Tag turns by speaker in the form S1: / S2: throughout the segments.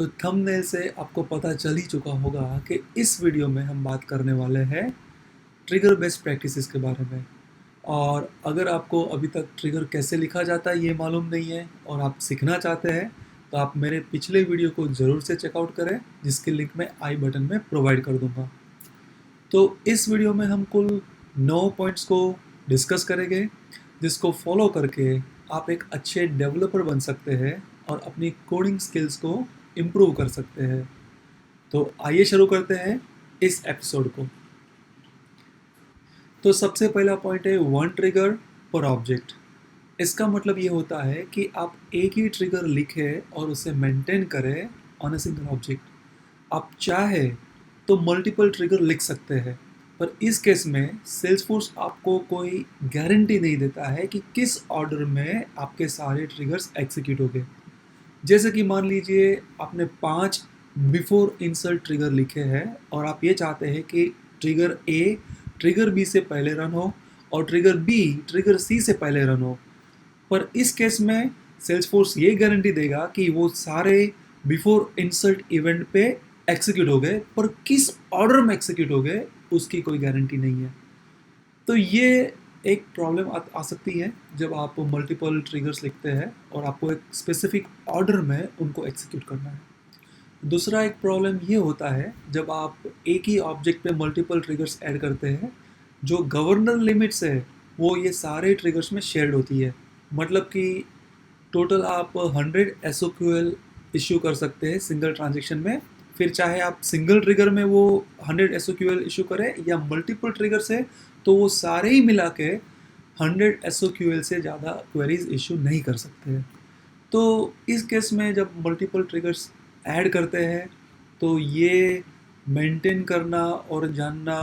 S1: तो थंबनेल से आपको पता चल ही चुका होगा कि इस वीडियो में हम बात करने वाले हैं ट्रिगर बेस्ट प्रैक्टिसेस के बारे में। और अगर आपको अभी तक ट्रिगर कैसे लिखा जाता है ये मालूम नहीं है और आप सीखना चाहते हैं तो आप मेरे पिछले वीडियो को ज़रूर से चेकआउट करें, जिसकी लिंक मैं आई बटन में प्रोवाइड कर दूंगा। तो इस वीडियो में हम कुल 9 पॉइंट्स को डिस्कस करेंगे, जिसको फॉलो करके आप एक अच्छे डेवलपर बन सकते हैं और अपनी कोडिंग स्किल्स को इम्प्रूव कर सकते हैं। तो आइए शुरू करते हैं इस एपिसोड को। तो सबसे पहला पॉइंट है वन ट्रिगर पर ऑब्जेक्ट। इसका मतलब ये होता है कि आप एक ही ट्रिगर लिखें और उसे मेंटेन करें ऑन अ सिंगल ऑब्जेक्ट। आप चाहे तो मल्टीपल ट्रिगर लिख सकते हैं, पर इस केस में सेल्सफोर्स आपको कोई गारंटी नहीं देता है कि किस ऑर्डर में आपके सारे ट्रिगर्स एग्जीक्यूट होंगे। जैसे कि मान लीजिए आपने 5 बिफोर इंसल्ट ट्रिगर लिखे हैं और आप ये चाहते हैं कि ट्रिगर ए ट्रिगर बी से पहले रन हो और ट्रिगर बी ट्रिगर सी से पहले रन हो। पर इस केस में सेल्सफोर्स ये गारंटी देगा कि वो सारे बिफोर इंसल्ट इवेंट पे एग्जीक्यूट हो गए, पर किस ऑर्डर में एग्जीक्यूट हो गए उसकी कोई गारंटी नहीं है। तो ये एक प्रॉब्लम आ सकती है जब आप मल्टीपल ट्रिगर्स लिखते हैं और आपको एक स्पेसिफिक ऑर्डर में उनको एग्जीक्यूट करना है। दूसरा एक प्रॉब्लम ये होता है जब आप एक ही ऑब्जेक्ट पे मल्टीपल ट्रिगर्स ऐड करते हैं। जो गवर्नर लिमिट्स है वो ये सारे ट्रिगर्स में शेयर्ड होती है। मतलब कि टोटल आप 100 एसओक्यूएल इशू कर सकते हैं सिंगल ट्रांजेक्शन में। फिर चाहे आप सिंगल ट्रिगर में वो 100 एसओक्यूएल इशू करें या मल्टीपल ट्रिगर से, तो वो सारे ही मिला के 100 एसओक्यूएल से ज़्यादा क्वेरीज इशू नहीं कर सकते हैं। तो इस केस में जब मल्टीपल ट्रिगर्स ऐड करते हैं तो ये मेंटेन करना और जानना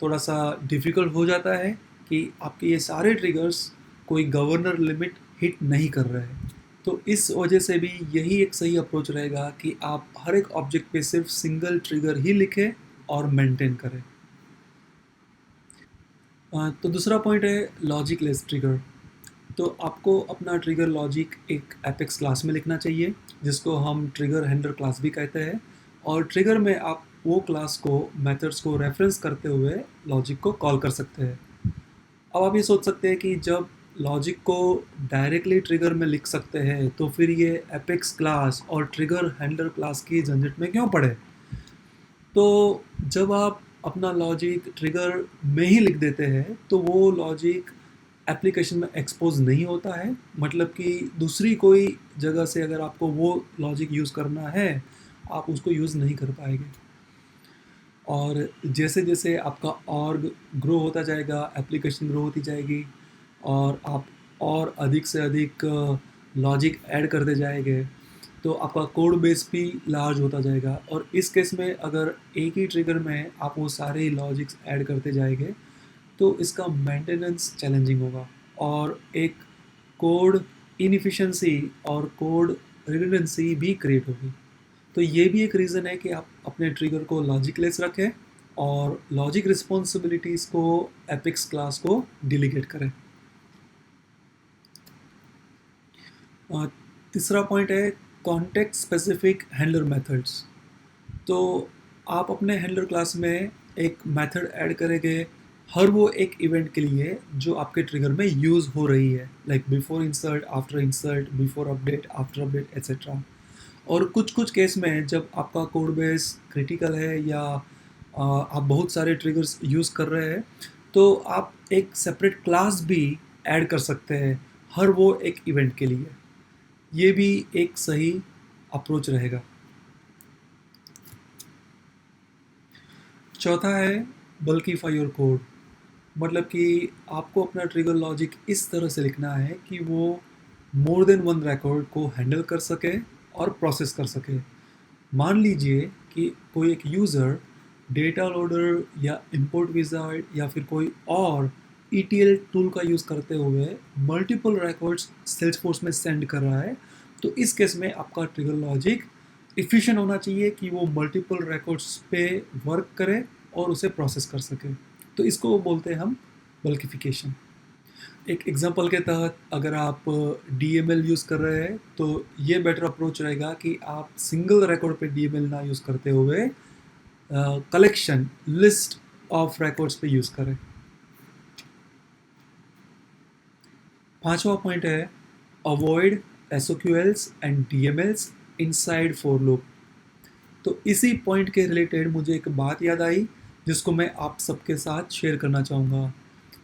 S1: थोड़ा सा डिफ़िकल्ट हो जाता है कि आपके ये सारे ट्रिगर्स कोई गवर्नर लिमिट हिट नहीं कर रहे हैं। तो इस वजह से भी यही एक सही अप्रोच रहेगा कि आप हर एक ऑब्जेक्ट पे सिर्फ सिंगल ट्रिगर ही लिखें और मेंटेन करें। तो दूसरा पॉइंट है लॉजिक लेस ट्रिगर। तो आपको अपना ट्रिगर लॉजिक एक एपेक्स क्लास में लिखना चाहिए, जिसको हम ट्रिगर हैंडलर क्लास भी कहते हैं। और ट्रिगर में आप वो क्लास को मेथड्स को रेफरेंस करते हुए लॉजिक को कॉल कर सकते हैं। अब आप ये सोच सकते हैं कि जब लॉजिक को डायरेक्टली ट्रिगर में लिख सकते हैं तो फिर ये एपेक्स क्लास और ट्रिगर हैंडलर क्लास की झंझट में क्यों पड़े। तो जब आप अपना लॉजिक ट्रिगर में ही लिख देते हैं तो वो लॉजिक एप्लीकेशन में एक्सपोज नहीं होता है। मतलब कि दूसरी कोई जगह से अगर आपको वो लॉजिक यूज़ करना है, आप उसको यूज़ नहीं कर पाएंगे। और जैसे जैसे आपका ऑर्ग ग्रो होता जाएगा, एप्लीकेशन ग्रो होती जाएगी और आप और अधिक से अधिक लॉजिक ऐड करते जाएंगे, तो आपका कोड बेस भी लार्ज होता जाएगा। और इस केस में अगर एक ही ट्रिगर में आप वो सारे लॉजिक्स ऐड करते जाएंगे तो इसका मेंटेनेंस चैलेंजिंग होगा और एक कोड इनएफिशिएंसी और कोड रिडंडेंसी भी क्रिएट होगी। तो ये भी एक रीज़न है कि आप अपने ट्रिगर को लॉजिक लेस रखें और लॉजिक रिस्पॉन्सिबिलिटीज़ को एपिक्स क्लास को डिलीगेट करें। तीसरा पॉइंट है कॉन्टेक्स्ट स्पेसिफिक हैंडलर मेथड्स। तो आप अपने हैंडलर क्लास में एक मेथड ऐड करेंगे हर वो एक इवेंट के लिए जो आपके ट्रिगर में यूज़ हो रही है, like before insert, after insert, before update, after update etcetera. और कुछ कुछ केस में जब आपका कोड बेस क्रिटिकल है या आप बहुत सारे ट्रिगर्स यूज़ कर रहे हैं, तो आप एक सेपरेट क्लास भी ऐड कर सकते हैं हर वो एक इवेंट के लिए। ये भी एक सही अप्रोच रहेगा। चौथा है बल्कीफाई योर कोड। मतलब कि आपको अपना ट्रिगर लॉजिक इस तरह से लिखना है कि वो मोर देन वन रिकॉर्ड को हैंडल कर सके और प्रोसेस कर सके। मान लीजिए कि कोई एक यूज़र डेटा लोडर या इंपोर्ट विजार्ड या फिर कोई और ईटीएल टूल का यूज़ करते हुए मल्टीपल रिकॉर्ड्स सेल्सफोर्स में सेंड कर रहा है। तो इस केस में आपका ट्रिगर लॉजिक इफ़िशिएंट होना चाहिए कि वो मल्टीपल रिकॉर्ड्स पे वर्क करे और उसे प्रोसेस कर सके। तो इसको बोलते हैं हम बल्किफिकेशन। एक एग्जांपल के तहत अगर आप डीएमएल यूज़ कर रहे हैं तो ये बेटर अप्रोच रहेगा कि आप सिंगल रिकॉर्ड पे डीएमएल ना यूज़ करते हुए कलेक्शन लिस्ट ऑफ रिकॉर्ड्स पे यूज़ करें। पांचवा पॉइंट है avoid SOQLs and DMLs inside for loop. तो इसी पॉइंट के रिलेटेड मुझे एक बात याद आई जिसको मैं आप सबके साथ शेयर करना चाहूँगा।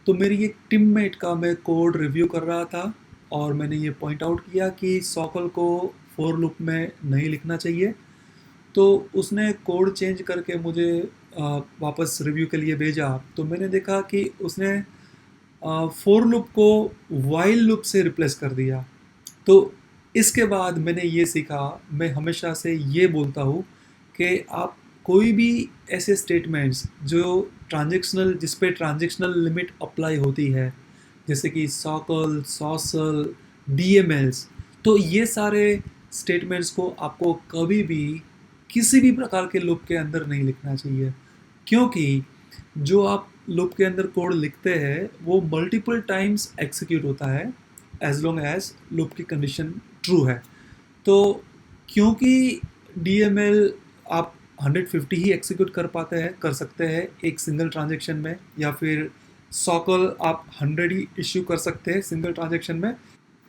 S1: तो मेरी एक टीममेट का मैं कोड रिव्यू कर रहा था और मैंने ये पॉइंट आउट किया कि सॉकल को फॉर लूप में नहीं लिखना चाहिए। तो उसने कोड चेंज करके मुझे वापस रिव्यू के लिए भेजा। तो मैंने देखा कि उसने फॉर लूप को वाइल लूप से रिप्लेस कर दिया। तो इसके बाद मैंने ये सीखा, मैं हमेशा से ये बोलता हूँ कि आप कोई भी ऐसे स्टेटमेंट्स जो ट्रांजेक्शनल जिस पे ट्रांजेक्शनल लिमिट अप्लाई होती है, जैसे कि सॉकल, सॉसल, डीएमएल्स, तो ये सारे स्टेटमेंट्स को आपको कभी भी किसी भी प्रकार के लूप के अंदर नहीं लिखना चाहिए, क्योंकि जो आप लूप के अंदर कोड लिखते हैं वो मल्टीपल टाइम्स एग्जीक्यूट होता है एज लॉन्ग एज लूप की कंडीशन ट्रू है। तो क्योंकि डीएमएल आप 150 ही एग्जीक्यूट कर सकते हैं एक सिंगल ट्रांजेक्शन में, या फिर सॉकल आप 100 ही इश्यू कर सकते हैं सिंगल ट्रांजेक्शन में।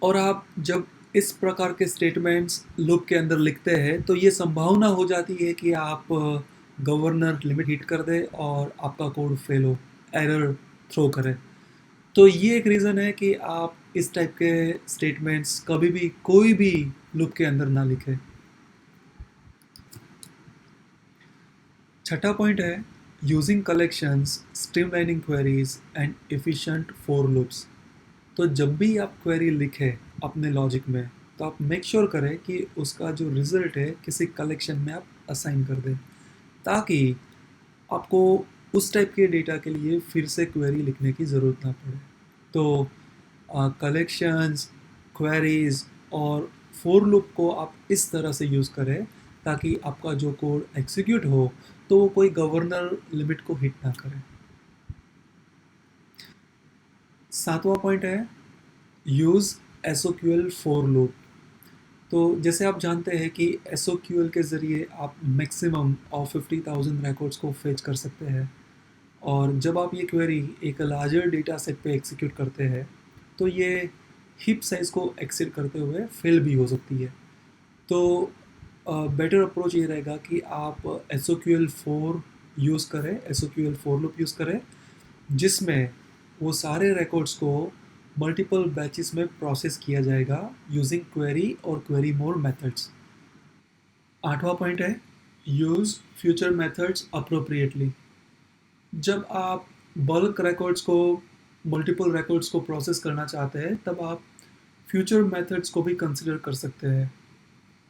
S1: और आप जब इस प्रकार के स्टेटमेंट्स लूप के अंदर लिखते हैं तो ये संभावना हो जाती है कि आप गवर्नर लिमिट हिट कर दे और आपका कोड फेल हो, एरर थ्रो करे। तो ये एक रीज़न है कि आप इस टाइप के स्टेटमेंट्स कभी भी कोई भी लूप के अंदर ना लिखें। छठा पॉइंट है using collections, streamlining queries and efficient for loops. तो जब भी आप क्वेरी लिखें अपने लॉजिक में तो आप मेक श्योर करें कि उसका जो रिजल्ट है किसी कलेक्शन में आप असाइन कर दें, ताकि आपको उस टाइप के डेटा के लिए फिर से क्वेरी लिखने की ज़रूरत ना पड़े। तो कलेक्शंस, क्वेरीज और फॉर लूप को आप इस तरह से यूज़ करें ताकि आपका जो कोड एग्जीक्यूट हो तो वो कोई गवर्नर लिमिट को हिट ना करे। सातवां पॉइंट है यूज़ एसओक्यूएल फॉर लूप। तो जैसे आप जानते हैं कि एसओक्यूएल के ज़रिए आप मैक्सिमम ऑफ 50,000 रिकॉर्ड्स को फेच कर सकते हैं, और जब आप ये क्वेरी एक लार्जर डेटा सेट पे एग्जीक्यूट करते हैं तो ये हीप साइज़ को एक्सीड करते हुए फेल भी हो सकती है। तो बेटर अप्रोच ये रहेगा कि आप एसओक्यूएल फोर यूज़ करें, एसओक्यूएल फोर लूप यूज़ करें, जिसमें वो सारे रिकॉर्ड्स को मल्टीपल बैचेस में प्रोसेस किया जाएगा यूजिंग क्वेरी और क्वेरी मोर मेथड्स। आठवां पॉइंट है यूज़ फ्यूचर मेथड्स अप्रोप्रिएटली। जब आप बल्क रिकॉर्ड्स को, मल्टीपल रिकॉर्ड्स को प्रोसेस करना चाहते हैं तब आप फ्यूचर मेथड्स को भी कंसिडर कर सकते हैं।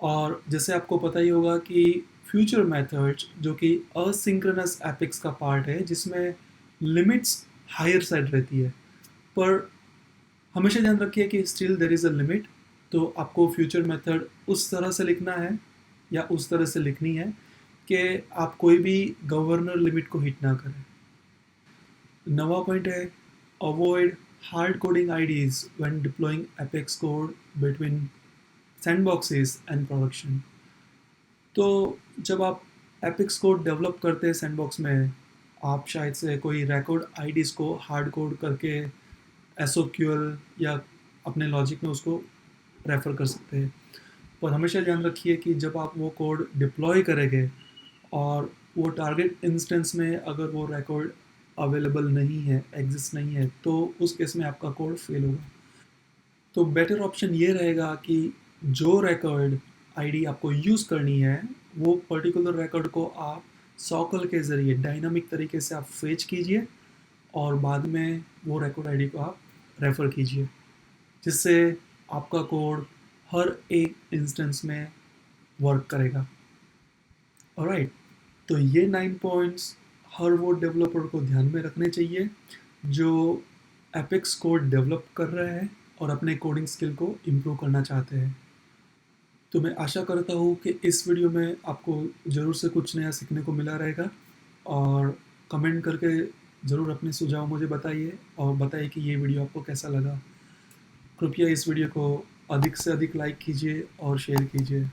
S1: और जैसे आपको पता ही होगा कि फ्यूचर मेथड्स जो कि असिंक्रोनस एपिक्स का पार्ट है, जिसमें लिमिट्स हायर साइड रहती है, पर हमेशा ध्यान रखिए कि still there is a limit. तो आपको फ्यूचर मेथड उस तरह से लिखना है या उस तरह से लिखनी है कि आप कोई भी गवर्नर लिमिट को हिट ना करें। नवा पॉइंट है avoid hard coding IDs when deploying Apex code between sandboxes and production. तो जब आप एपेक्स कोड डेवलप करते हैं सैंडबॉक्स में, आप शायद से कोई रिकॉर्ड आईडीज़ को हार्ड कोड करके एसओक्यूएल या अपने लॉजिक में उसको रेफर कर सकते हैं। पर हमेशा ध्यान रखिए कि जब आप वो कोड डिप्लॉय करेंगे और वो टारगेट इंस्टेंस में अगर वो रिकॉर्ड अवेलेबल नहीं है, एग्जिस्ट नहीं है, तो उस केस में आपका कोड फेल होगा। तो बेटर ऑप्शन ये रहेगा कि जो रिकॉर्ड आईडी आपको यूज़ करनी है वो पर्टिकुलर रिकॉर्ड को आप सॉकल के ज़रिए डायनामिक तरीके से आप फेच कीजिए और बाद में वो रिकॉर्ड आईडी को आप रेफ़र कीजिए, जिससे आपका कोड हर एक इंस्टेंस में वर्क करेगा। ऑलराइट, तो ये 9 पॉइंट्स हर वो डेवलपर को ध्यान में रखने चाहिए जो एपेक्स कोड डेवलप कर रहे हैं और अपने कोडिंग स्किल को इम्प्रूव करना चाहते हैं। तो मैं आशा करता हूँ कि इस वीडियो में आपको ज़रूर से कुछ नया सीखने को मिला रहेगा, और कमेंट करके ज़रूर अपने सुझाव मुझे बताइए और बताइए कि ये वीडियो आपको कैसा लगा। कृपया इस वीडियो को अधिक से अधिक लाइक कीजिए और शेयर कीजिए।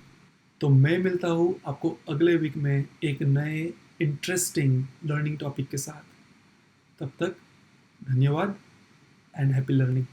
S1: तो मैं मिलता हूँ आपको अगले वीक में एक नए इंटरेस्टिंग लर्निंग टॉपिक के साथ। तब तक धन्यवाद एंड हैप्पी लर्निंग।